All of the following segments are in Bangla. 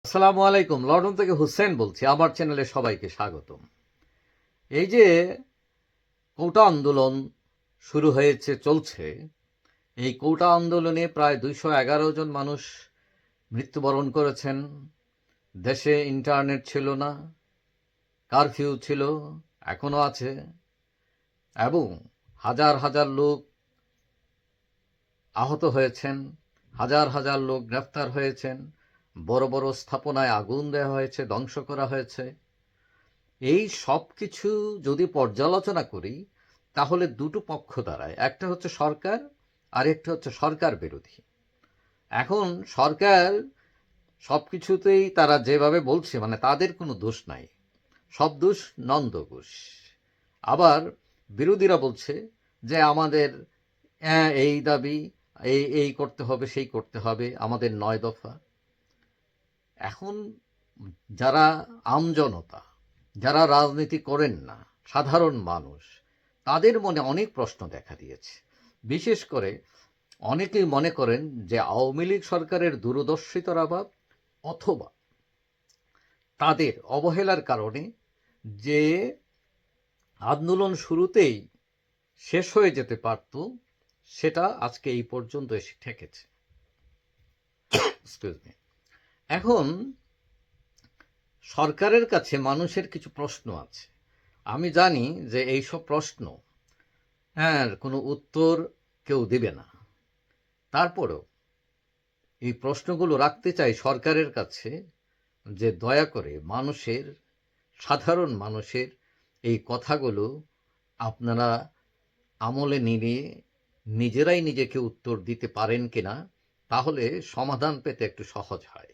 আসসালামু আলাইকুম। লন্ডন থেকে হুসেন বলছি। আমার চ্যানেলে সবাইকে স্বাগতম। এই যে কোটা আন্দোলন শুরু হয়েছে, চলছে, এই কোটা আন্দোলনে প্রায় 211 জন মানুষ মৃত্যুবরণ করেছেন। দেশে ইন্টারনেট ছিল না, কারফিউ ছিল, এখনো আছে, এবং হাজার হাজার লোক আহত হয়েছেন, হাজার হাজার লোক গ্রেফতার হয়েছেন, বড় বড় স্থাপনায় আগুন দেওয়া হয়েছে, ধ্বংস করা হয়েছে। এই সব কিছু যদি পর্যালোচনা করি তাহলে দুটো পক্ষ দাঁড়ায়, একটা হচ্ছে সরকার আর একটা হচ্ছে সরকার বিরোধী। এখন সরকার সব কিছুতেই তারা যেভাবে বলছে, মানে তাদের কোনো দোষ নাই, সব দোষ নন্দ ঘোষ। আবার বিরোধীরা বলছে যে আমাদের এই দাবি, এই এই করতে হবে, সেই করতে হবে, আমাদের 9 দফা। এখন যারা আমজনতা, যারা রাজনীতি করেন না, সাধারণ মানুষ, তাদের মনে অনেক প্রশ্ন দেখা দিয়েছে। বিশেষ করে অনেকেই মনে করেন যে আওয়ামী লীগ সরকারের দূরদর্শিতার অভাব অথবা তাদের অবহেলার কারণে যে আন্দোলন শুরুতেই শেষ হয়ে যেতে পারত, সেটা আজকে এই পর্যন্ত এসে ঠেকেছে। Excuse me. এখন সরকারের কাছে মানুষের কিছু প্রশ্ন আছে। আমি জানি যে এইসব প্রশ্ন কোনো উত্তর কেউ দেবে না। তারপরেও এই প্রশ্নগুলো রাখতে চাই সরকারের কাছে, যে দয়া করে মানুষের, সাধারণ মানুষের এই কথাগুলো আপনারা আমলে নিয়ে নিজেরাই নিজেকে উত্তর দিতে পারেন কিনা, তাহলে সমাধান পেতে একটু সহজ হয়।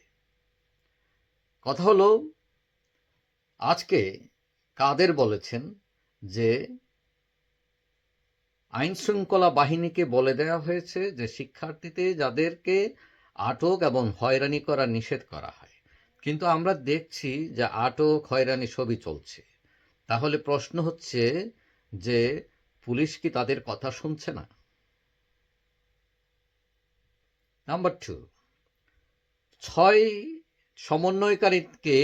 কথা হলো, আজকে কাদের বলেছেন যে আইন শৃঙ্খলা বাহিনীকে বলে দেওয়া হয়েছে যে শিক্ষার্থীতে যাদেরকে আটক এবং হয়রানি করা নিষেধ করা হয়, কিন্তু আমরা দেখছি যে আটক হয়রানি সবই চলছে। তাহলে প্রশ্ন হচ্ছে যে পুলিশ কি তাদের কথা শুনছে না? নাম্বার 2, 6 সমন্বয়কারীকে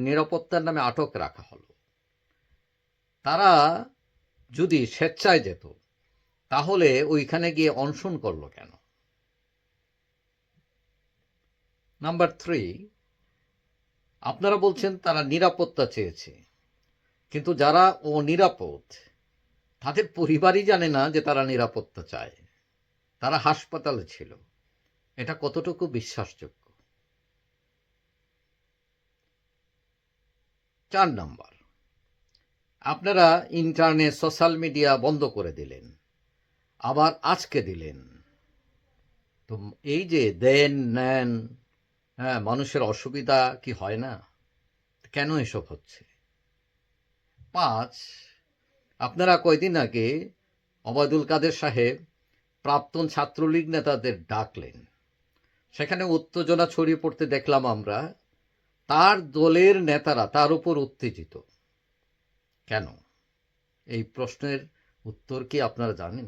নিরাপত্তার নামে আটক রাখা হলো। তারা যদি স্বেচ্ছায় যেত তাহলে ওইখানে গিয়ে অনশন করলো কেন? নাম্বার 3, আপনারা বলছেন তারা নিরাপত্তা চেয়েছে, কিন্তু যারা অনিরাপদ তাদের পরিবারই জানে না যে তারা নিরাপত্তা চায়। তারা হাসপাতালে ছিল, এটা কতটুকু বিশ্বাসযোগ্য? 4 নাম্বার, আপনারা ইন্টারনেট, সোশ্যাল মিডিয়া বন্ধ করে দিলেন, আবার আজকে দিলেন। তো এই যে দেন নেন, মানুষের অসুবিধা কি হয় না? কেন এসব হচ্ছে? 5, আপনারা কয়দিন আগে ওবায়দুল কাদের সাহেব প্রাক্তন ছাত্রলীগ নেতাদের ডাকলেন, সেখানে উত্তেজনা ছড়িয়ে পড়তে দেখলাম আমরা। তার দলের নেতারা তার উপর উত্তেজিত কেন? এই প্রশ্নের উত্তর কি আপনারা জানেন?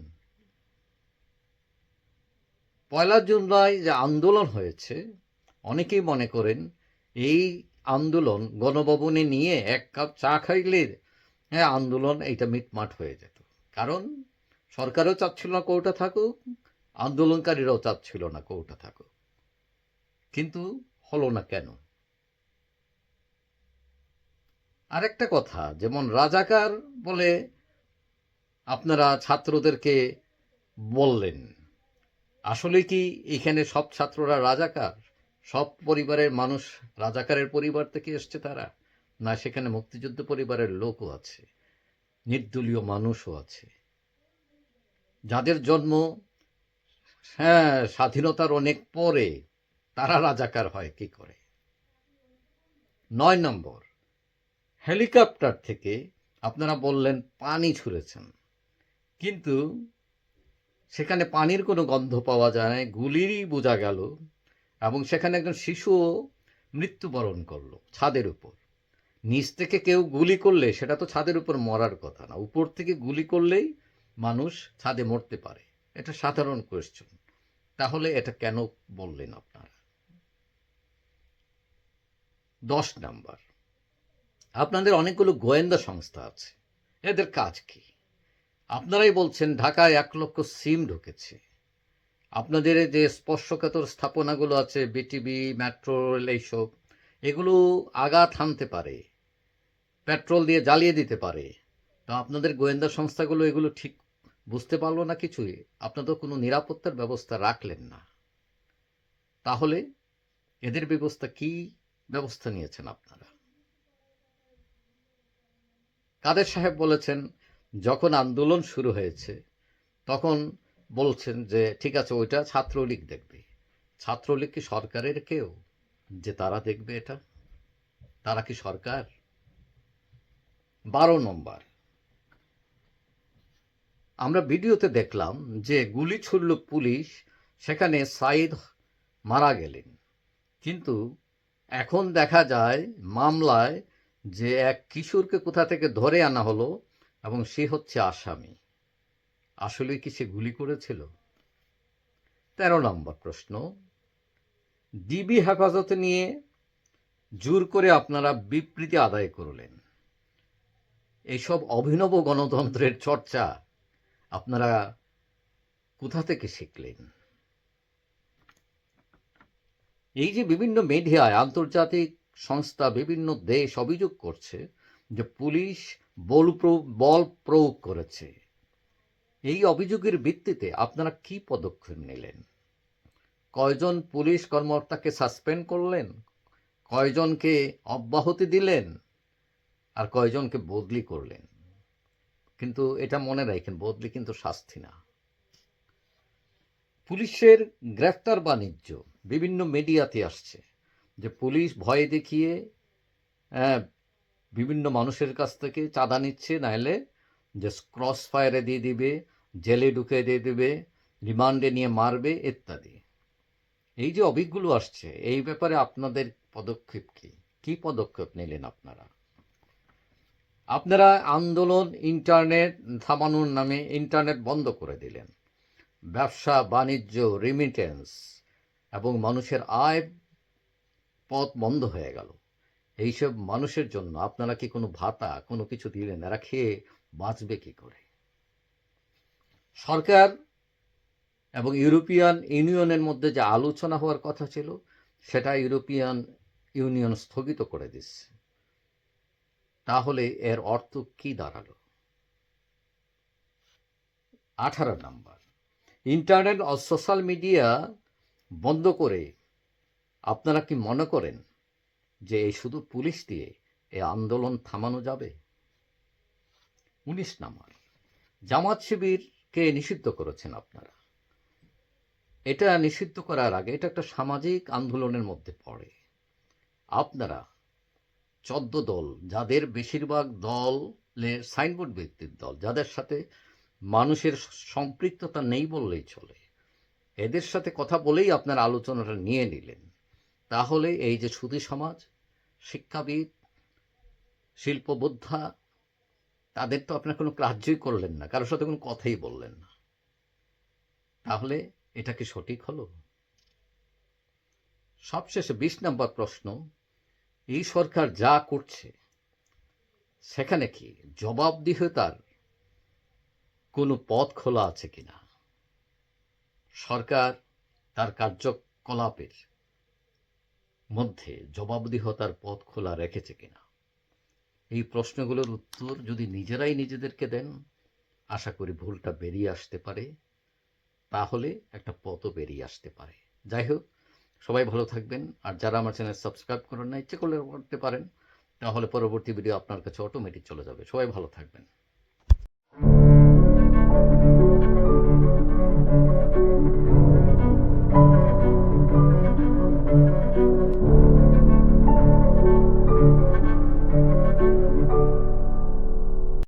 1 জুলাই যে আন্দোলন হয়েছে, অনেকেই মনে করেন এই আন্দোলন গণভবনে নিয়ে এক কাপ চা খাইলে আন্দোলন এইটা মিটমাট হয়ে যেত। কারণ সরকারও চাচ্ছিল না কোটা থাকুক, আন্দোলনকারীরাও চাচ্ছিল না কোটা থাকুক। কিন্তু হলো না কেন? আরেকটা কথা, যেমন রাজাকার বলে আপনারা ছাত্রদেরকে বললেন, আসলে কি এখানে সব ছাত্ররা রাজাকার? সব পরিবারের মানুষ রাজাকারের পরিবার থেকে এসছে তারা? না, সেখানে মুক্তিযুদ্ধ পরিবারের লোকও আছে, নির্দলীয় মানুষও আছে, যাদের জন্ম স্বাধীনতার অনেক পরে, তারা রাজাকার হয় কি করে? 9 নম্বর, হেলিকপ্টার থেকে আপনারা বললেন পানি ছুঁড়েছেন, কিন্তু সেখানে পানির কোনো গন্ধ পাওয়া যায় না, গুলিরই বোঝা গেল, এবং সেখানে একজন শিশুও মৃত্যুবরণ করলো ছাদের উপর। নিচ থেকে কেউ গুলি করলে সেটা তো ছাদের উপর মরার কথা না, উপর থেকে গুলি করলেই মানুষ ছাদে মরতে পারে। এটা সাধারণ কোয়েশ্চন। তাহলে এটা কেন বললেন আপনারা? 10 নাম্বার, আপনাদের অনেকগুলো গোয়েন্দা সংস্থা আছে, এদের কাজ কি? আপনারাই বলছেন ঢাকায় 1 লক্ষ সিম ঢুকেছে। আপনাদের যে স্পর্শকাতর স্থাপনাগুলো আছে, বিটিবি, মেট্রো রেল, এইসব, এগুলো আঘাত হানতে পারে, পেট্রোল দিয়ে জ্বালিয়ে দিতে পারে। তো আপনাদের গোয়েন্দা সংস্থাগুলো এগুলো ঠিক বুঝতে পারলো না কিছুই। আপনাদের কোনো নিরাপত্তার ব্যবস্থা রাখলেন না। তাহলে এদের ব্যবস্থা নিয়েছেন আপনারা? কাদের সাহেব বলেছেন যখন আন্দোলন শুরু হয়েছে তখন বলছেন যে ঠিক আছে, ওইটা ছাত্রলীগ দেখবে। ছাত্রলীগ কি সরকারের কেউ যে তারা দেখবে এটা? তারা কি সরকার? 12 নম্বর, আমরা ভিডিওতে দেখলাম যে গুলি ছুড়ল পুলিশ, সেখানে সাইদ মারা গেলেন। কিন্তু এখন দেখা যায় মামলায় যে এক কিশোরকে কোথা থেকে ধরে আনা হলো এবং সে হচ্ছে আসামি। আসলে কি সে গুলি করেছিল? 13 নম্বর প্রশ্ন, ডিবি হেফাজতে নিয়ে জোর করে আপনারা বিবৃতি আদায় করলেন। এইসব অভিনব গণতন্ত্রের চর্চা আপনারা কোথা থেকে শিখলেন? এই যে বিভিন্ন মিডিয়ায় আন্তর্জাতিক সংস্থা, বিভিন্ন দেশ অভিযোগ করছে যে পুলিশ বল প্রয়োগ করেছে, এই অভিযোগের ভিত্তিতে আপনারা কি পদক্ষেপ নিলেন? কয়জন পুলিশ কর্মকর্তাকে সাসপেন্ড করলেন, কয়জনকে অব্যাহতি দিলেন, আর কয়জনকে বদলি করলেন? কিন্তু এটা মনে রাখেন, বদলি কিন্তু শাস্তি না। পুলিশের গ্রেফতার বাণিজ্য বিভিন্ন মিডিয়াতে আসছে যে পুলিশ ভয় দেখিয়ে বিভিন্ন মানুষের কাছ থেকে চাঁদা নিচ্ছে, নাইলে যে ক্রস ফায়ারে দিয়ে দিবে, জেলে ঢুকে দিয়ে দিবে, রিমান্ডে নিয়ে মারবে ইত্যাদি। এই যে অভিযোগগুলো আসছে, এই ব্যাপারে আপনাদের পদক্ষেপ কি? কি পদক্ষেপ নিলেন আপনারা? আপনারা আন্দোলন, ইন্টারনেট থামানোর নামে ইন্টারনেট বন্ধ করে দিলেন। ব্যবসা বাণিজ্য, রেমিটেন্স এবং মানুষের আয় পথ বন্ধ হয়ে গেল। এইসব মানুষের জন্য আপনারা কি কোনো ভাতা, কোনো কিছু দিলেন? এরা খেয়ে বাঁচবে কি করে? সরকার এবং ইউরোপিয়ান ইউনিয়নের মধ্যে যে আলোচনা হওয়ার কথা ছিল, সেটা ইউরোপিয়ান ইউনিয়ন স্থগিত করে দিচ্ছে। তাহলে এর অর্থ কি দাঁড়ালো? 18 নম্বর, ইন্টারনেট ও সোশ্যাল মিডিয়া বন্ধ করে আপনারা কি মনে করেন যে এই শুধু পুলিশ দিয়ে এই আন্দোলন থামানো যাবে? 19 নম্বর, জামাত শিবিরকে নিষিদ্ধ করেছেন আপনারা। এটা নিষিদ্ধ করার আগে এটা একটা সামাজিক আন্দোলনের মধ্যে পড়ে। আপনারা 14 দল, যাদের বেশিরভাগ দলের সাইনবোর্ড ভিত্তিক দল, যাদের সাথে মানুষের সম্পৃক্ততা নেই বললেই চলে, এদের সাথে কথা বলেই আপনারা আলোচনাটা নিয়ে নিলেন। তাহলে এই যে সুধী সমাজ, শিক্ষাবিদ, শিল্পবোদ্ধা, তাদের তো আপনার কোনো গ্রাহ্যই করলেন না, কারোর সাথে কোনো কথাই বললেন না। তাহলে এটা কি সঠিক হলো? সবশেষে 20 নম্বর প্রশ্ন, এই সরকার যা করছে সেখানে কি জবাবদিহিতার কোনো পথ খোলা আছে কিনা? সরকার তার কার্যকলাপের মধ্যে জবাবদিহিতার পথ খোলা রেখেছে কিনা? এই প্রশ্নগুলোর উত্তর যদি নিজেরাই নিজেদেরকে দেন, আশা করি ভুলটা বেরিয়ে আসতে পারে, তাহলে একটা পথও বেরিয়ে আসতে পারে। যাই হোক, সবাই ভালো থাকবেন। আর যারা আমার চ্যানেল সাবস্ক্রাইব করেন না, ইচ্ছে করলে করতে পারেন, তাহলে পরবর্তী ভিডিও আপনার কাছে অটোমেটিক চলে যাবে। সবাই ভালো থাকবেন।